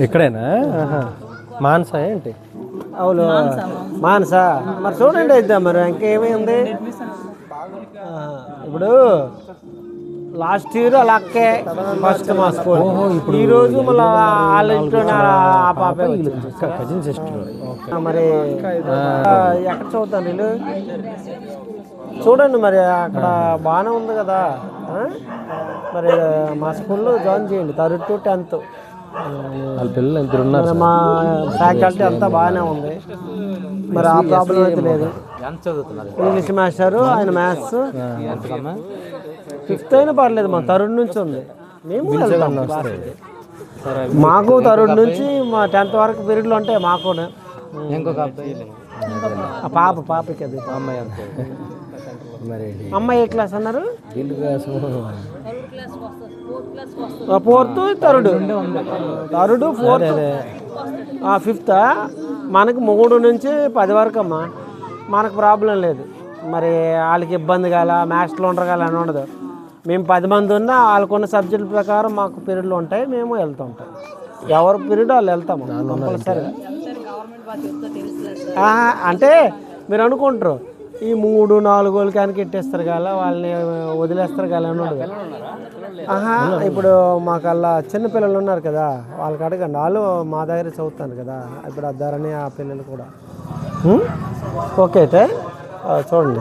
ఇక్కడేనా? మానసా ఏంటి? అవును మానసా. మరి చూడండి అయితే మరి ఇంకేమీ ఉంది. ఇప్పుడు లాస్ట్ ఇయర్ అలాగే ఫస్ట్ మా స్కూల్. ఇప్పుడు ఈరోజు మళ్ళీ వాళ్ళ ఇంట్లో ఆ పాప కజిన్ సిస్టర్. మరి ఎక్కడ చదువుతాను నేను చూడండి. మరి అక్కడ బాగానే ఉంది కదా. మరి మా స్కూల్లో జాయిన్ చేయండి 3rd to 10th. వాళ్ళ పిల్లలు ఇద్దరు ఉన్నారు. మా ఫ్యాకల్టీ అంతా బాగానే ఉంది. మరి ఆ ప్రాబ్లం అయితే లేదు. ఇంగ్లీష్ మాస్టరు ఆయన మ్యాథ్స్ 5th అయినా పర్లేదు. మా 3rd నుంచి ఉంది. మేము వెళ్తాం. మాకు 3rd నుంచి మా 10th వరకు పీరియడ్లు ఉంటాయి మాకు. పాపకి అది అమ్మాయి అంతే. మరి అమ్మాయి ఏ క్లాస్ అన్నారు? 4th 3rd 4th 5th. మనకు 3 నుంచి 10 వరకు అమ్మా. మనకు ప్రాబ్లం లేదు. మరి వాళ్ళకి ఇబ్బంది కాల మ్యాథ్స్లో ఉండరు కాల అని ఉండదు. మేము 10 మంది ఉన్నా వాళ్ళకున్న సబ్జెక్టుల ప్రకారం మాకు పీరియడ్లు ఉంటాయి. మేము వెళ్తూ ఉంటాం. ఎవరి పీరియడ్ వాళ్ళు వెళ్తాము కంపల్సరీగా. అంటే మీరు అనుకుంటారు ఈ 3-4 గోళ్ళు కానీ ఎట్టేస్తారు కదా వాళ్ళని వదిలేస్తారు కదా అని ఉండదు. ఇప్పుడు మాకు అలా చిన్నపిల్లలు ఉన్నారు కదా వాళ్ళకి అడగండి. వాళ్ళు మా దగ్గర చదువుతాను కదా. ఇప్పుడు అద్దారని ఆ పిల్లలు కూడా. ఓకే అయితే చూడండి.